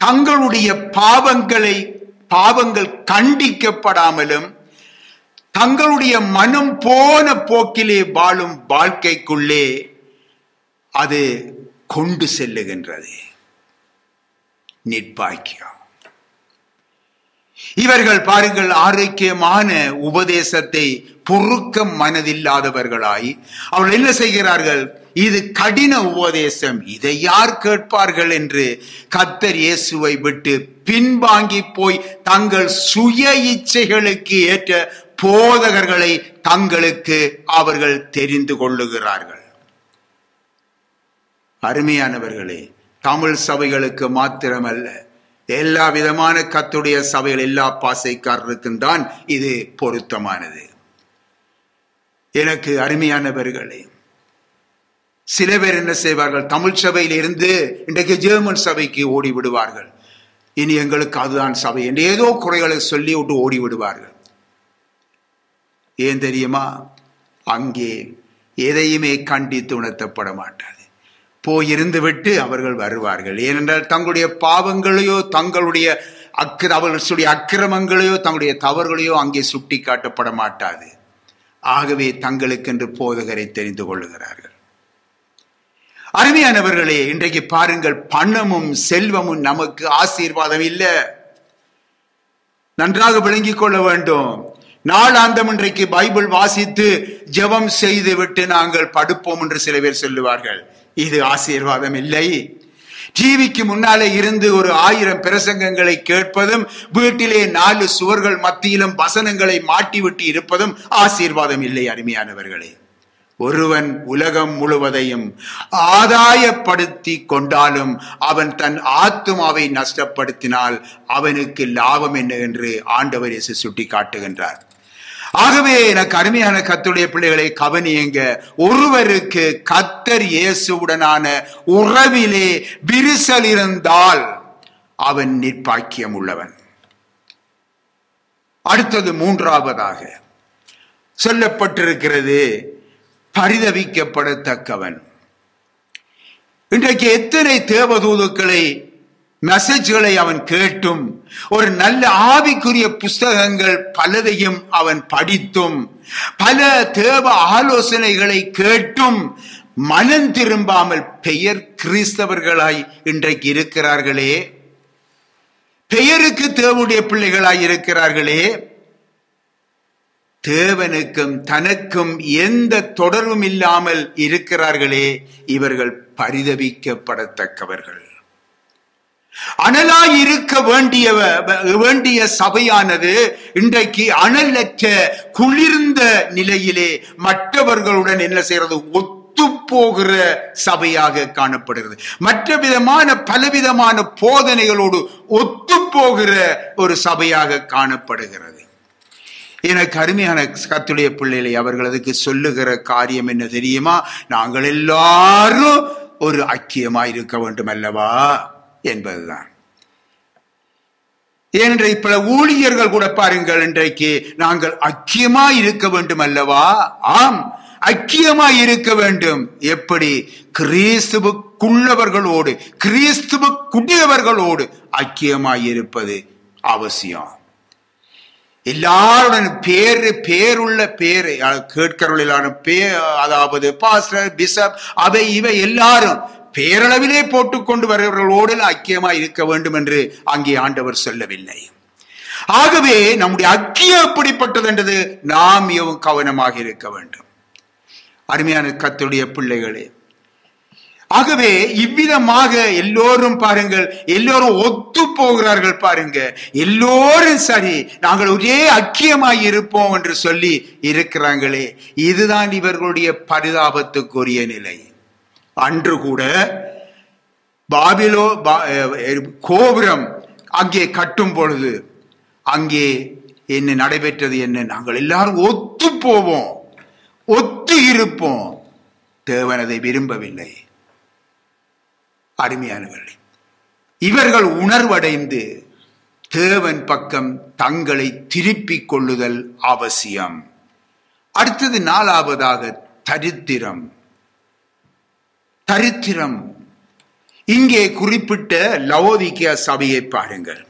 தங்களுடைய பாவங்கள் கண்டிக்கப்படாமலும், தங்களுடைய மனம் போன போக்கிலே வாழும் வாழ்க்கைக்குள்ளே அது கொண்டு செல்லுகின்றது. நிர்பாக்கியம். இவர்கள் பாருங்கள், ஆரோக்கியமான உபதேசத்தை பொறுக்க மனதில்லாதவர்களாய் அவர்கள் என்ன செய்கிறார்கள்? இது கடின உபதேசம், இதை யார் கேட்பார்கள் என்று கர்த்தர் இயேசுவை விட்டு பின்வாங்கி போய் தங்கள் சுய இச்சைகளுக்கு ஏற்ற போதகர்களை தங்களுக்கு அவர்கள் தெரிந்து கொள்ளுகிறார்கள். அருமையானவர்களே, தமிழ் சபைகளுக்கு மாத்திரமல்ல, எல்லா விதமான கர்த்தருடைய சபைகள், எல்லா பாசைக்காரருக்கும் தான் இது பொருத்தமானது. எனக்கு அருமையானவர்களே, சில பேர் என்ன செய்வார்கள்? தமிழ் சபையில் இருந்து இன்றைக்கு ஜெர்மன் சபைக்கு ஓடி விடுவார்கள். இனி எங்களுக்கு அதுதான் சபை என்று ஏதோ குறைகளை சொல்லி விட்டு ஓடி விடுவார்கள். ஏன் தெரியுமா? அங்கே எதையுமே கண்டித்து உணர்த்தப்பட மாட்டாது. போயிருந்து விட்டு அவர்கள் வருவார்கள். ஏனென்றால் தங்களுடைய பாவங்களையோ தங்களுடைய அவர்களுடைய அக்கிரமங்களையோ தங்களுடைய தவறுகளையோ அங்கே சுட்டி காட்டப்பட மாட்டாது. ஆகவே தங்களுக்கென்று போதகரை தெரிந்து கொள்ளுகிறார்கள். அருமையானவர்களே, இன்றைக்கு பாருங்கள், பணமும் செல்வமும் நமக்கு ஆசீர்வாதம் இல்லை. நன்றாக விளங்கிக் கொள்ள வேண்டும். நாளாந்தம் இன்றைக்கு பைபிள் வாசித்து ஜெபம் செய்து விட்டு நாங்கள் படுப்போம் என்று சில பேர் சொல்லுவார்கள். இது ஆசீர்வாதம் இல்லை. டிவிக்கு முன்னாலே இருந்து ஒரு 1000 பிரசங்கங்களை கேட்பதும் வீட்டிலே 4 சுவர்கள் மத்தியிலும் வசனங்களை மாட்டிவிட்டு இருப்பதும் ஆசீர்வாதம் இல்லை. அருமையானவர்களே, ஒருவன் உலகம் முழுவதையும் ஆதாயப்படுத்தி கொண்டாலும் அவன் தன் ஆத்துமாவை நஷ்டப்படுத்தினால் அவனுக்கு லாபம் என்ன என்று ஆண்டவர் இயேசு சுட்டி காட்டுகின்றார். ஆகவே எனக்கு அருமையான கர்த்தருடைய பிள்ளைகளை கவனியுங்க. ஒருவருக்கு கர்த்தர் இயேசுவுடனான உறவிலே விரிசல் இருந்தால் அவன் நிர்பாக்கியம் உள்ளவன். அடுத்தது 3ஆவதாக சொல்லப்பட்டிருக்கிறது, பரிதபிக்கப்படத்தக்கவன். இன்றைக்கு எத்தனை தேவதூதுக்களை மெசேஜ்களை அவன் கேட்டும், ஒரு நல்ல ஆவிக்குரிய புஸ்தகங்கள் பலதையும் அவன் படித்தும், பல தேவ ஆலோசனைகளை கேட்டும் மனம் திரும்பாமல் பெயர் கிறிஸ்தவர்களாய் இன்றைக்கு இருக்கிறார்களே, பெயருக்கு தேவனுடைய பிள்ளைகளாய் இருக்கிறார்களே, தேவனுக்கும் தனக்கும் எந்த தொடர்பும் இல்லாமல் இருக்கிறார்களே, இவர்கள் பரிதபிக்கப்படத்தக்கவர்கள். அனலாய் இருக்க வேண்டிய சபையானது இன்றைக்கு அனலற்ற குளிர்ந்த நிலையிலே மற்றவர்களுடன் என்ன செய்யறது, ஒத்து போகிற சபையாக காணப்படுகிறது. மற்ற விதமான பலவிதமான போதனைகளோடு ஒத்து போகிற ஒரு சபையாக காணப்படுகிறது. எனக்கு அருமையான கர்த்தருடைய பிள்ளைகளை அவர்கள் அதுக்கு சொல்லுகிற காரியம் என்ன தெரியுமா? நாங்கள் எல்லாரும் ஒரு ஐக்கியமாய் இருக்க வேண்டும் அல்லவா என்பதுதான். ஏனென்றால் பல ஊழியர்கள் கூட பாருங்கள், இன்றைக்கு நாங்கள் ஐக்கியமாய் இருக்க வேண்டும் அல்லவா? ஆம், ஐக்கியமாய் இருக்க வேண்டும். எப்படி? கிறிஸ்துவுக்குள்ளவர்களோடு, கிறிஸ்துவுக்குடையவர்களோடு ஐக்கியமாய் இருப்பது அவசியம். எல்லாருடன் பேருள்ள பேரை கேட்கிறவர்களான அதாவது பாஸ்டர், பிஷப், அவை இவை எல்லாரும் பேரளவிலே போட்டுக்கொண்டு வருகிறவர்களோடு ஐக்கியமாய் இருக்க வேண்டும் என்று அங்கே ஆண்டவர் சொல்லவில்லை. ஆகவே நம்முடைய ஐக்கியம் எப்படிப்பட்டது என்றது நாம் மிகவும் கவனமாக இருக்க வேண்டும். அருமையான கர்த்தருடைய பிள்ளைகளே, ஆகவே இவ்விதமாக எல்லோரும் பாருங்கள், எல்லோரும் ஒத்து போகிறார்கள். பாருங்க, எல்லோரும் சரி, நாங்கள் ஒரே ஐக்கியமாய் இருப்போம் என்று சொல்லி இருக்கிறாங்களே, இதுதான் இவர்களுடைய பரிதாபத்துக்குரிய நிலை. அன்று கூட பாபிலோ கோபுரம் அங்கே கட்டும் பொழுது அங்கே என்ன நடைபெற்றது? என்ன? நாங்கள் எல்லாரும் ஒத்து போவோம், ஒத்து இருப்போம். தேவன் அதை விரும்பவில்லை. அருமையானவர்களே, இவர்கள் உணர்வடைந்து தேவன் பக்கம் தங்களை திருப்பிக் கொள்ளுதல் அவசியம். அடுத்தது 4ஆவதாக தரித்திரம். தரித்திரம். இங்கே குறிப்பிட்ட லவோதிக்கேயா சபையை பாருங்கள்.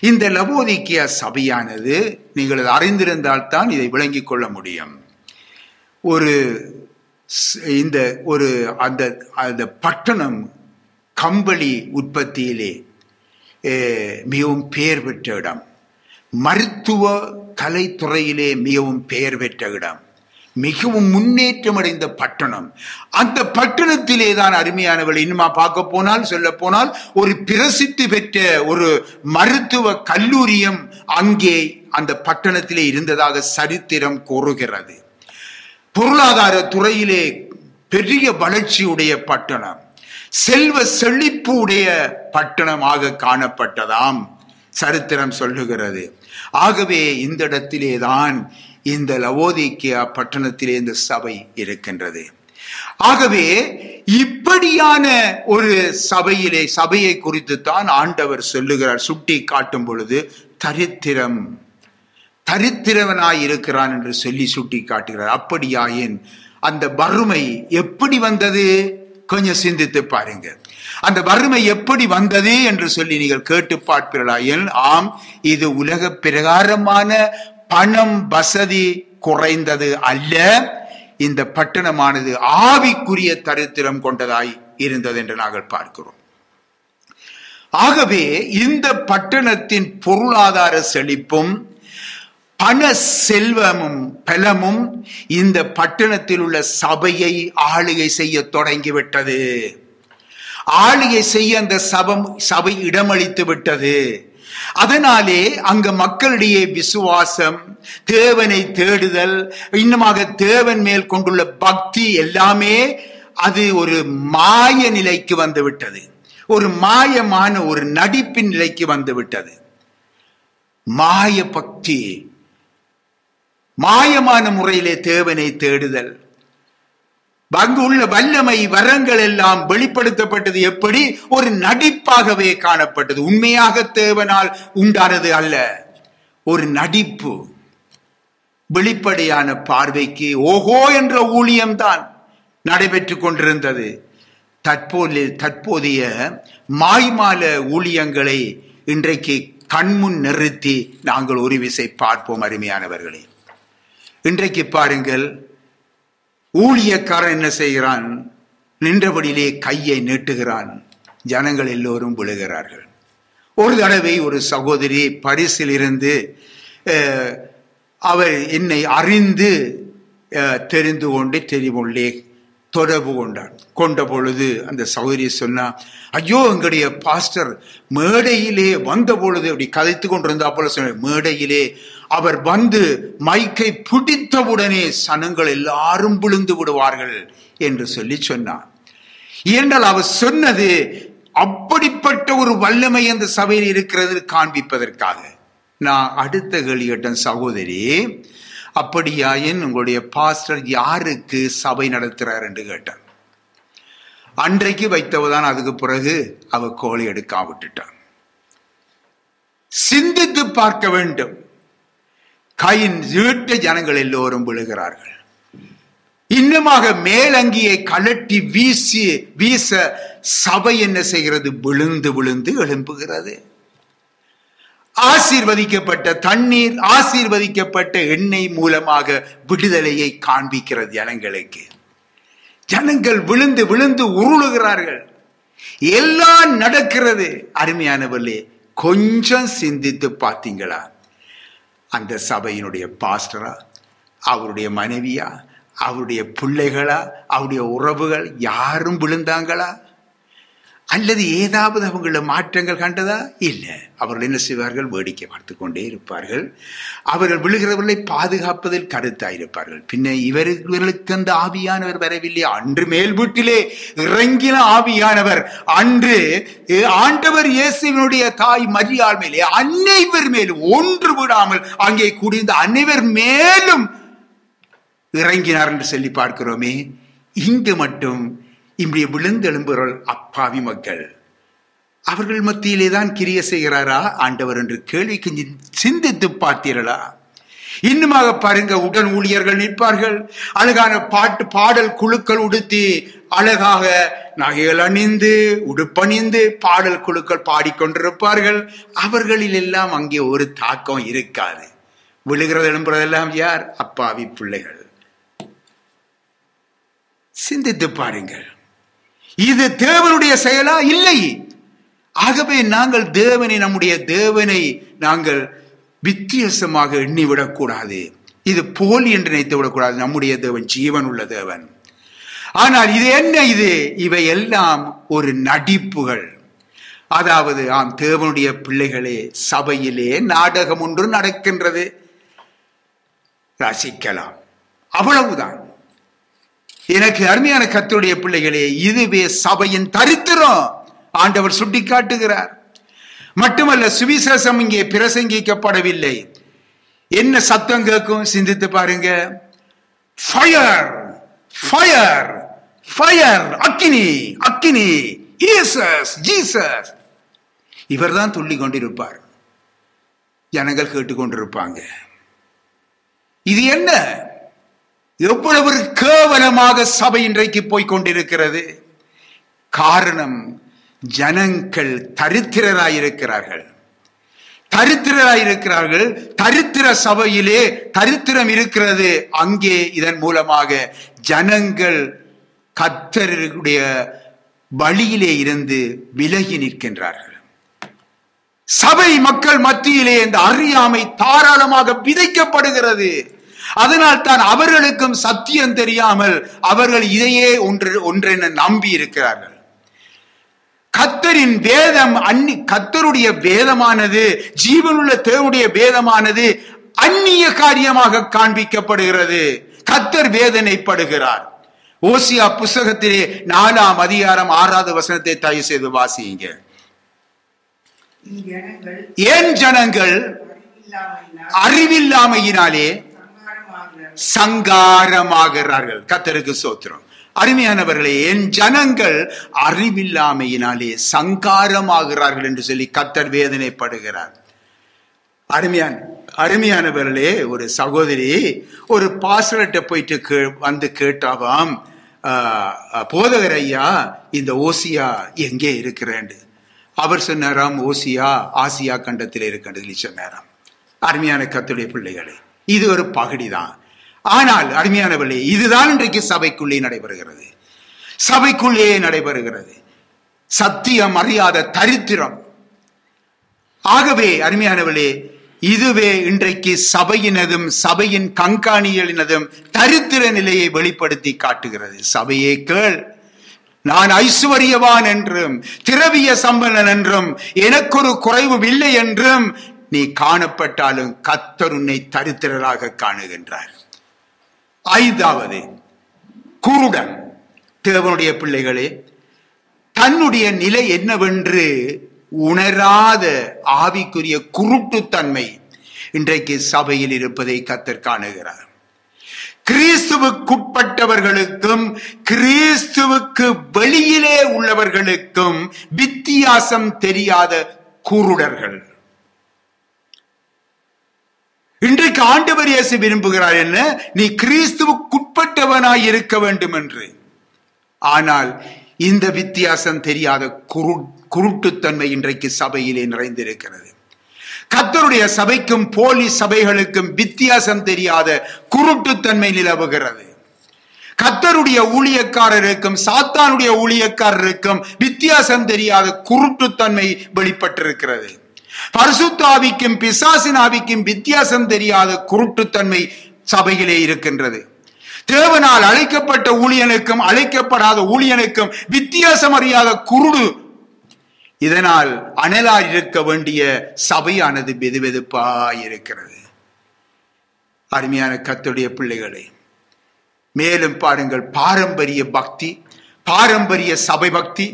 இந்த லவோதிக்கேயா சபையானது நீங்கள் அறிந்திருந்தால் தான் இதை விளங்கிக் கொள்ள முடியும். அந்த பட்டணம் கம்பளி உற்பத்தியிலே மிகவும் பெயர் பெற்ற இடம், மருத்துவ கலைத்துறையிலே மிகவும் பெயர் பெற்ற இடம், மிகவும் முன்னேற்றம் அடைந்த பட்டணம். அந்த பட்டணத்திலே தான் அருமையானவள் இன்னுமா பார்க்க போனால், சொல்ல போனால், ஒரு பிரசித்தி பெற்ற ஒரு மருத்துவ கல்லூரியும் அங்கே அந்த பட்டணத்திலே இருந்ததாக சரித்திரம் கூறுகிறது. பொருளாதார துறையிலே பெரிய வளர்ச்சியுடைய பட்டணம், செல்வ செழிப்பு உடைய பட்டணமாக காணப்பட்டதாம் சரித்திரம் சொல்லுகிறது. ஆகவே இந்த இடத்திலேதான் இந்த லவோதிக்கேயா பட்டணத்திலே இந்த சபை இருக்கின்றது. ஆகவே இப்படியான ஒரு சபையை குறித்து தான் ஆண்டவர் சொல்லுகிறார். சுட்டி காட்டும் பொழுது தரித்திரவனாய் இருக்கிறான் என்று சொல்லி சுட்டி காட்டுகிறார். அப்படியாயின் அந்த வறுமை எப்படி வந்தது? கொஞ்சம் சிந்தித்து பாருங்க. அந்த வறுமை எப்படி வந்தது என்று சொல்லி நீங்கள் கேட்டு பார்ப்பீர்களாயில், ஆம், இது உலக பிரகாரமான பணம் வசதி குறைந்தது அல்ல. இந்த பட்டணமானது ஆவிக்குரிய தரித்திரம் கொண்டதாய் இருந்தது என்று நாங்கள் பார்க்கிறோம். ஆகவே இந்த பட்டணத்தின் பொருளாதார செழிப்பும் பண செல்வமும் பலமும் இந்த பட்டணத்தில் உள்ள சபையை ஆளுகை செய்ய தொடங்கிவிட்டது. ஆளுகை செய்ய அந்த சபை இடமளித்து விட்டது. அதனாலே அங்க மக்களிடையே விசுவாசம், தேவனை தேடுதல், இன்னுமாக தேவன் மேல் கொண்டுள்ள பக்தி எல்லாமே அது ஒரு மாய நிலைக்கு வந்து விட்டது. ஒரு மாயமான ஒரு நடிப்பின் நிலைக்கு வந்து விட்டது. மாய பக்தி, மாயமான முறையிலே தேவனை தேடுதல், அங்கு உள்ள வல்லமை வரங்கள் எல்லாம் வெளிப்படுத்தப்பட்டது எப்படி? ஒரு நடிப்பாகவே காணப்பட்டது. உண்மையாக தேவனால் உண்டானது அல்ல, ஒரு நடிப்பு. வெளிப்படையான பார்வைக்கு ஓஹோ என்ற ஊழியம்தான் நடைபெற்றுக் கொண்டிருந்தது. தற்போதைய மாய்மால ஊழியங்களை இன்றைக்கு கண்முன் நிறுத்தி நாங்கள் ஒரு விசை பார்ப்போம். அருமையானவர்களே, இன்றைக்கு பாருங்கள், ஊழியக்காரன் என்ன செய்கிறான்? நின்றபடியிலே கையை நீட்டுகிறான். ஜனங்கள் எல்லோரும் விழுகிறார்கள். ஒரு தடவை ஒரு சகோதரி பரிசில் இருந்து அவர் என்னை அறிந்து தெரிந்து கொண்டு தெரிவுள்ளே தொடர்பு கொண்ட பொழுது அந்த சகோதரி சொன்னா, ஐயோ, எங்களுடைய பாஸ்டர் மேடையிலே வந்த பொழுது அப்படி கதைத்து கொண்டிருந்தா போல சொன்ன, மேடையிலே அவர் வந்து மைக்கை பிடித்தவுடனே சனங்கள் எல்லாரும் விழுந்து விடுவார்கள் என்று சொல்லி சொன்னார். ஏனென்றால் அவர் சொன்னது அப்படிப்பட்ட ஒரு வல்லமை அந்த சபையில் இருக்கிறது காண்பிப்பதற்காக. நான் அடுத்த கேள்வி கேட்டேன், சகோதரி, அப்படியாயின் உங்களுடைய பாஸ்டர் யாருக்கு சபை நடத்துறார் என்று கேட்டார். அன்றைக்கு வைத்தவதான், அதுக்கு பிறகு அவ கோழி எடுக்காவிட்டுட்டான். சிந்தித்து பார்க்க வேண்டும். கையின் வீட்டு ஜனங்கள் எல்லோரும் விழுகிறார்கள். இன்னுமாக மேலங்கியை கலட்டி வீச சபை என்ன செய்கிறது? விழுந்து விழுந்து எழும்புகிறது. ஆசீர்வதிக்கப்பட்ட தண்ணீர், ஆசீர்வதிக்கப்பட்ட எண்ணெய் மூலமாக விடுதலையை காண்பிக்கிறது ஜனங்களுக்கு. ஜனங்கள் விழுந்து விழுந்து உருளுகிறார்கள். எல்லாம் நடக்கிறது. அருமையானவர்களே, கொஞ்சம் சிந்தித்து பார்த்தீங்களா? அந்த சபையினுடைய பாஸ்டரா, அவருடைய மனைவியா, அவருடைய பிள்ளைகளா, அவருடைய உறவுகள் யாரும் விழுந்தாங்களா? அல்லது ஏதாவது அவங்கள மாற்றங்கள் கண்டதா? இல்லை. அவர்கள் என்ன செய்வார்கள்? வேடிக்கை பார்த்து கொண்டே இருப்பார்கள். அவர்கள் விழுகிறவர்களை பாதுகாப்பதில் கருத்தாயிருப்பார்கள். பின்ன இவர்களுக்கு அந்த ஆவியானவர் வரவில்லை. அன்று மேல் வீட்டிலே இறங்கின ஆவியானவர் அன்று ஆண்டவர் இயேசுவினுடைய தாய் மரியாள் மேலே, அனைவர் மேலும் ஒன்று விடாமல் அங்கே கூடியிருந்த அனைவர் மேலும் இறங்கினார் என்று சொல்லி பார்க்கிறோமே. இங்கு மட்டும் இப்படி விழுந்தெழும்புகள் அப்பாவி மக்கள், அவர்கள் மத்தியிலே தான் கிரிய செய்கிறாரா ஆண்டவர் என்று கேள்விக்கு சிந்தித்து பார்த்தீர்களா? இன்னுமாக பாருங்க, உடன் ஊழியர்கள் நிற்பார்கள். அழகான பாடல் குழுக்கள் உடுத்தி அழகாக நகைகள் அணிந்து உடுப்பணிந்து பாடல் குழுக்கள் பாடிக்கொண்டிருப்பார்கள். அவர்களில் எல்லாம் அங்கே ஒரு தாக்கம் இருக்காது. விழுகிறது எழும்புறதெல்லாம் யார்? அப்பாவி பிள்ளைகள். சிந்தித்து பாருங்கள், இது தேவனுடைய செயலா? இல்லை. ஆகவே நாங்கள் தேவனை, நம்முடைய தேவனை நாங்கள் வித்தியாசமாக எண்ணிவிடக்கூடாது. இது போலி என்று நினைத்து விடக்கூடாது. நம்முடைய தேவன் ஜீவன் உள்ள தேவன். ஆனால் இது என்ன? இவை எல்லாம் ஒரு நடிப்புகள். அதாவது தேவனுடைய பிள்ளைகளே, சபையிலே நாடகம் ஒன்று நடக்கின்றது, ரசிக்கலாம், அவ்வளவுதான். எனக்கு அருமையான கர்த்தருடைய பிள்ளைகளே, இதுவே சபையின் தரித்திரம் ஆண்டவர் சுட்டி காட்டுகிறார். மட்டுமல்ல, சுவிசேஷம் இங்கே பிரசங்கிக்கப்படவில்லை. என்ன சத்தம் கேட்கும்? சிந்தித்து பாருங்க. ஃபயர், ஃபயர், ஃபயர், அக்கினி, அக்கினி, ஜீசஸ், ஜீசஸ். இவர்தான் துள்ளி கொண்டிருப்பார். ஜனங்கள் கேட்டுக்கொண்டிருப்பாங்க. இது என்ன? எவ்வளவு கேவலமாக சபை இன்றைக்கு போய் கொண்டிருக்கிறது. காரணம், ஜனங்கள் தரித்திரராயிருக்கிறார்கள். தரித்திர சபையிலே தரித்திரம் இருக்கிறது. அங்கே இதன் மூலமாக ஜனங்கள் கர்த்தருடைய வழியிலே இருந்து விலகி நிற்கின்றார்கள். சபை மக்கள் மத்தியிலே இந்த அறியாமை தாராளமாக விதைக்கப்படுகிறது. அதனால் தான் அவர்களுக்கும் சத்தியம் தெரியாமல் அவர்கள் இதையே ஒன்றென நம்பி இருக்கிறார்கள். கர்த்தரின் வேதம், கர்த்தருடைய வேதமானது, ஜீவனுள்ள தேவனுடைய வேதமானது அந்நிய காரியமாக காண்பிக்கப்படுகிறது. கர்த்தர் வேதனைப்படுகிறார். ஓசியா புஸ்தகத்திலே 4ஆம் அதிகாரம் 6வது வசனத்தை தயவு செய்து வாசியுங்க. என் ஜனங்கள் அறிவில்லாமையினாலே சங்காரமாகிறார்கள். கர்த்தருக்கு ஸ்தோத்திரம். அருமையானவர்களே, என் ஜனங்கள் அறிவில்லாமையினாலே சங்காரமாகிறார்கள் என்று சொல்லி கர்த்தர் வேதனைப்படுகிறார். அருமையானவர்களே, ஒரு சகோதரி ஒரு பாஸ்டர்கிட்ட போயிட்டு வந்து கேட்டாவாம், போதகர் ஐயா, இந்த ஓசியா எங்கே இருக்கிறேன்? அவர் சொன்னாராம், ஓசியா ஆசியா கண்டத்தில் இருக்கின்றது சொன்னாராம். அருமையான கர்த்தருடைய பிள்ளைகளே, இது ஒரு பகுதிதான். ஆனால் அருமையானவர்களே, இதுதான் இன்றைக்கு சபைக்குள்ளே நடைபெறுகிறது. சத்தியம் அறியாத தரித்திரம். ஆகவே அருமையானவர்களே, இதுவே இன்றைக்கு சபையினதும் சபையின் கண்காணிகளினதும் தரித்திர நிலையை வெளிப்படுத்தி காட்டுகிறது. சபையே கேள், நான் ஐசுவரியவான் என்றும் திரவிய சம்பளன் என்றும் எனக்கு ஒரு குறைவும் இல்லை என்றும் நீ காணப்பட்டாலும் கர்த்தர் உன்னை தரித்திரராக காணுகின்றார். 5வது, குருடன். தேவனுடைய பிள்ளைகளே, தன்னுடைய நிலை என்னவென்று உணராத ஆவிக்குரிய குருட்டுத்தன்மை இன்றைக்கு சபையில் இருப்பதை கர்த்தர் காணுகிறார். கிறிஸ்துவுக்குட்பட்டவர்களுக்கும் கிறிஸ்துவுக்கு வெளியிலே உள்ளவர்களுக்கும் வித்தியாசம் தெரியாத குருடர்கள். இன்றைக்கு ஆண்டவர் இயேசு விரும்புகிறார் என்ன? நீ கிறிஸ்துவுக்குட்பட்டவனாய் இருக்க வேண்டும் என்று. ஆனால் இந்த வித்தியாசம் தெரியாத குருட்டுத்தன்மை இன்றைக்கு சபையிலே நிறைந்திருக்கிறது. கர்த்தருடைய சபைக்கும் போலி சபைகளுக்கும் வித்தியாசம் தெரியாத குருட்டுத்தன்மை நிலவுகிறது. கர்த்தருடைய ஊழியக்காரருக்கும் சாத்தானுடைய ஊழியக்காரருக்கும் வித்தியாசம் தெரியாத குருட்டுத்தன்மை வெளிப்பட்டிருக்கிறது. பரிசுத்த ஆவிக்கும் பிசாசின் ஆவிக்கும் வித்தியாசம் தெரியாத குருட்டுத்தன்மை சபையிலே இருக்கின்றது. தேவனால் அழைக்கப்பட்ட ஊழியனுக்கும் அழைக்கப்படாத ஊழியனுக்கும் வித்தியாசம் அறியாத குருடு. இதனால் அனலாய் இருக்க வேண்டிய சபையானது வெதுவெதுப்பாய் இருக்கிறது. அருமையான கர்த்தருடைய பிள்ளைகளே, மேலும் பாருங்கள், பாரம்பரிய பக்தி, பாரம்பரிய சபை பக்தி,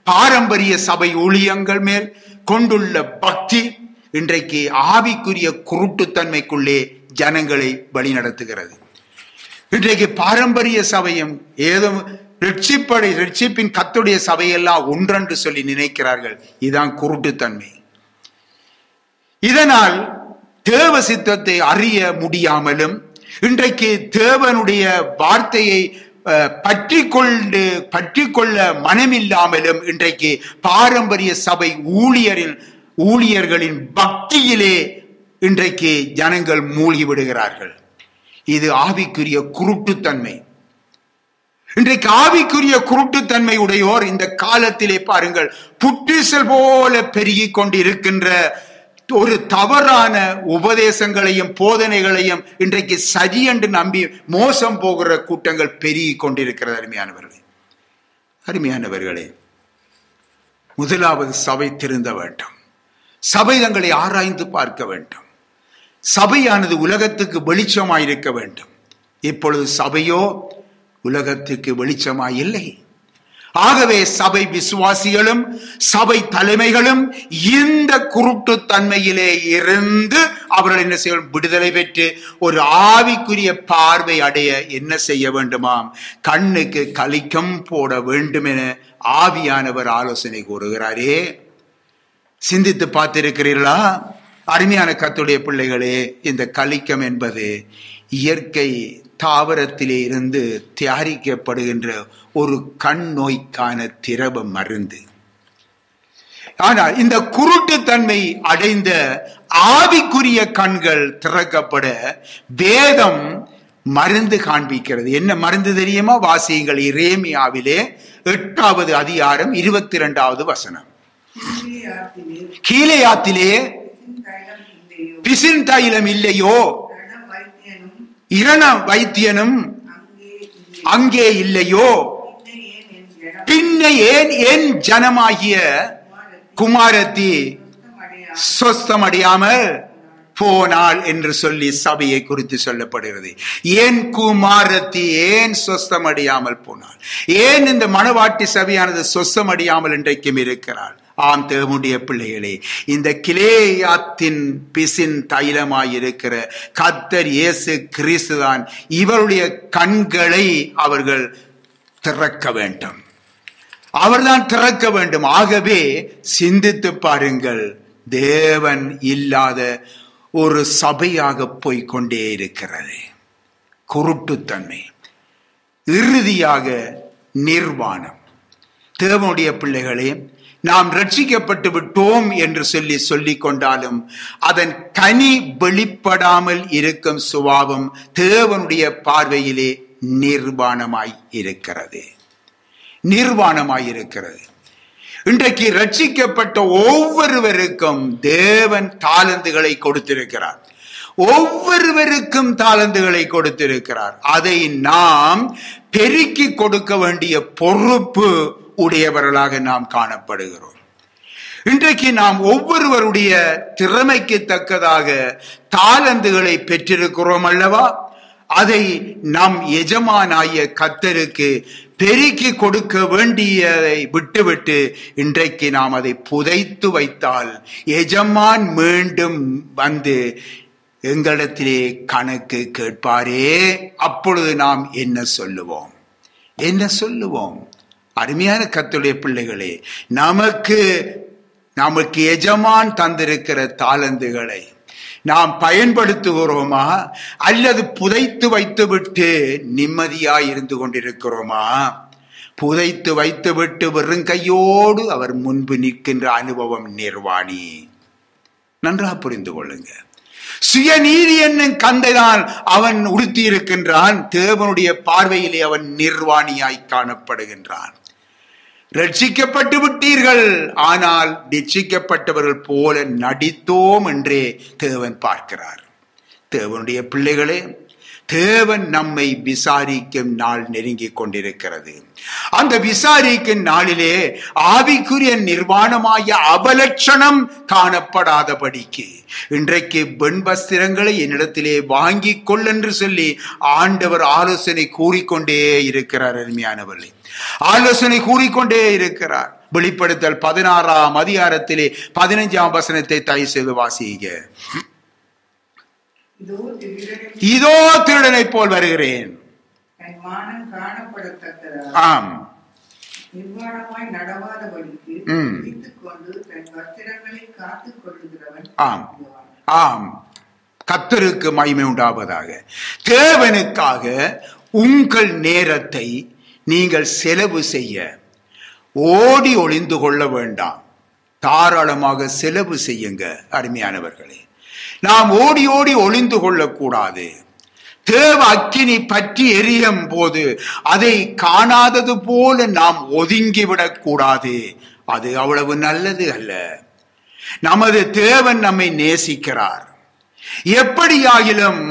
பாரம்பரிய சபை ஊழியங்கள் மேல் கொண்டுள்ள பக்தி இன்றைக்கு ஆவிக்குரிய குருட்டுத்தன்மைக்குள்ளே ஜனங்களை வழிநடத்துகிறது. இன்றைக்கு பாரம்பரிய சபையும் ஏதோ ரட்சிப்பின் கர்த்தருடைய சபையெல்லாம் ஒன்றென்று சொல்லி நினைக்கிறார்கள். இதுதான் குருட்டுத்தன்மை. இதனால் தேவ சித்தத்தை அறிய முடியாமலும் இன்றைக்கு தேவனுடைய வார்த்தையை பற்றி கொள்ள மனமில்லாமலும் இன்றைக்கு பாரம்பரிய சபை ஊழியர்களின் பக்தியிலே இன்றைக்கு ஜனங்கள் மூழ்கி விடுகிறார்கள். இது ஆவிக்குரிய குருட்டுத்தன்மை. இன்றைக்கு ஆவிக்குரிய குருட்டுத்தன்மை உடையோர் இந்த காலத்திலே பாருங்கள், புற்றீசல் போல பெருகி கொண்டு இருக்கின்ற ஒரு தவறான உபதேசங்களையும் போதனைகளையும் இன்றைக்கு சரியென்று நம்பி மோசம் போகிற கூட்டங்கள் பெருகி கொண்டிருக்கிறது. அருமையானவர்களே, முதலாவது சபை திருந்த வேண்டும். சபை தங்களை ஆராய்ந்து பார்க்க வேண்டும். சபையானது உலகத்துக்கு வெளிச்சமாயிருக்க வேண்டும். இப்பொழுது சபையோ உலகத்துக்கு வெளிச்சமாய் இல்லை. ஆகவே சபை விசுவாசிகளும் சபை தலைமைகளும் இந்த குருட்டுத்தன்மையிலே இருந்து அவர்கள் என்ன செய்ய விடுதலை பெற்று ஒரு ஆவிக்குரிய பார்வை அடைய என்ன செய்ய வேண்டுமாம்? கண்ணுக்கு கலிக்கம் போட வேண்டும் என ஆவியானவர் ஆலோசனை கூறுகிறாரே. சிந்தித்து பார்த்திருக்கிறீர்களா? அருமையான கர்த்தருடைய பிள்ளைகளே, இந்த கலிக்கம் என்பது இயற்கை தாவரத்திலே இருந்து தயாரிக்கப்படுகின்ற ஒரு கண் நோய்க்கான திரவ மருந்து. ஆனால் இந்த குருட்டுத்தன்மை அடைந்த ஆவிக்குரிய கண்கள் திறக்கப்பட வேதம் மருந்து காண்பிக்கிறது. என்ன மருந்து தெரியுமா? வாசியுங்கள். எரேமியாவிலே 8வது அதிகாரம் 22வது வசனம். கீலேயாத்திலே பிசின் தைலம் இல்லையோ, இரண வைத்தியனும் அங்கே இல்லையோ, பின்ன ஏன் என் ஜனமாகிய குமாரத்தி சொஸ்தமடையாமல் போனாள் என்று சொல்லி சபையை குறித்து சொல்லப்படுகிறது. ஏன் குமாரத்தி ஏன் சொஸ்தமடையாமல் போனாள்? ஏன் இந்த மணவாட்டி சபையானது சொஸ்தமடையாமல் இன்றைக்கும் இருக்கிறாள்? ஆம் தேவனுடைய பிள்ளைகளே, இந்த கிலேயாத்தின் பிசின் தைலமாயிருக்கிற கர்த்தர் இயேசு கிறிஸ்துதான் இவருடைய கண்களை அவர்கள் திறக்க வேண்டும். அவர்தான் திறக்க வேண்டும். ஆகவே சிந்தித்து பாருங்கள், தேவன் இல்லாத ஒரு சபையாக போய்கொண்டே இருக்கிறது. குருட்டுத்தன்மை, இறுதியாக நிர்வாணம். தேவனுடைய பிள்ளைகளே, நாம் ரட்சிக்கப்பட்டு விட்டோம் என்று சொல்லிக் கொண்டாலும் அதன் கனி வெளிப்படாமல் இருக்கும் சுபாவம் தேவனுடைய பார்வையிலே நிர்வாணமாய் இருக்கிறது. நிர்வாணமாயிருக்கிறது. இன்றைக்கு ரட்சிக்கப்பட்ட ஒவ்வொருவருக்கும் தேவன் தாளந்துகளை கொடுத்திருக்கிறார். ஒவ்வொருவருக்கும் தாளந்துகளை கொடுத்திருக்கிறார். அதை நாம் பெருக்கி கொடுக்க வேண்டிய பொறுப்பு உடையவர்களாக நாம் காணப்படுகிறோம். இன்றைக்கு நாம் ஒவ்வொருவருடைய திறமைக்கு தக்கதாக தாளந்துகளை பெற்றிருக்கிறோம் அல்லவா? அதை நம் எஜமானாகிய கர்த்தருக்கு பெருக்கி கொடுக்க வேண்டியதை விட்டுவிட்டு இன்றைக்கு நாம் அதை புதைத்து வைத்தால் எஜமான் மீண்டும் வந்து எங்களிடத்திலே கணக்கு கேட்பாரே. அப்பொழுது நாம் என்ன சொல்லுவோம்? என்ன சொல்லுவோம்? அருமையான கர்த்தருடைய பிள்ளைகளே, நமக்கு எஜமான் தந்திருக்கிற தாளந்துகளை நாம் பயன்படுத்துகிறோமா, அல்லது புதைத்து வைத்துவிட்டு நிம்மதியாய் இருந்து கொண்டிருக்கிறோமா? புதைத்து வைத்துவிட்டு வெறும் கையோடு அவர் முன்பு நிற்கின்ற அனுபவம் நிர்வாணி. நன்றாக புரிந்து கொள்ளுங்க. சுயநீதி என்னும் கந்தைதான் அவன் உடுத்தி இருக்கின்றான். தேவனுடைய பார்வையிலே அவன் நிர்வாணியாய் காணப்படுகின்றான். ரட்சிக்கப்பட்டு விட்டீர்கள், ஆனால் ரட்சிக்கப்பட்டவர்கள் போல நடித்தோம் என்றே தேவன் பார்க்கிறார். தேவனுடைய பிள்ளைகளே, தேவன் நம்மை விசாரிக்கும் நாள் நெருங்கிக் கொண்டிருக்கிறது. அந்த விசாரிக்கும் நாளிலே ஆவிக்குரிய நிர்வாணமாய அவலட்சணம் காணப்படாதபடிக்கு இன்றைக்கு பெண் வஸ்திரங்களை என்னிடத்திலே வாங்கிக் கொள் என்று சொல்லி ஆண்டவர் ஆலோசனை கூறிக்கொண்டே இருக்கிறார். அருமையானவர்களே, ஆலோசனை கூறிக்கொண்டே இருக்கிறார். வெளிப்படுத்தல் 16ஆம் அதிகாரத்திலே 15ஆம் வசனத்தை தயவு செய்து வாசிங்க. இதோ திருடனை போல் வருகிறேன். ஆம், ஆம், ஆம். கர்த்தருக்கு மகிமை உண்டாவதாக. தேவனுக்காக உங்கள் நேரத்தை நீங்கள் செலவு செய்ய ஓடி ஒளிந்து கொள்ள வேண்டாம். தாராளமாக செலவு செய்யுங்க. அருமையானவர்களே, நாம் ஓடி ஓடி ஒளிந்து கொள்ளக்கூடாது. தேவ அக்கினி பற்றி எரியும் போது அதை காணாதது போல நாம் ஒதுங்கிவிடக் கூடாது. அது அவ்வளவு நல்லது அல்ல. நமது தேவன் நம்மை நேசிக்கிறார். எப்படியாகிலும்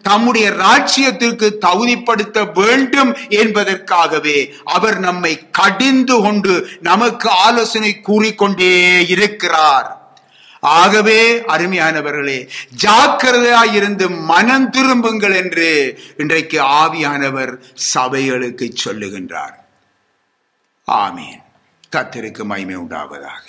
தம்முடைய ராஜ்யத்திற்கு தகுதிப்படுத்த வேண்டும் என்பதற்காகவே அவர் நம்மை கடிந்து கொண்டு நமக்கு ஆலோசனை கூறிக்கொண்டே இருக்கிறார். ஆகவே அருமையானவர்களே, ஜாக்கிரதையாயிருந்து மனம் திரும்புங்கள் என்று இன்றைக்கு ஆவியானவர் சபைகளுக்கு சொல்லுகின்றார். ஆமீன். கர்த்தருக்கு மகிமை உண்டாவதாக.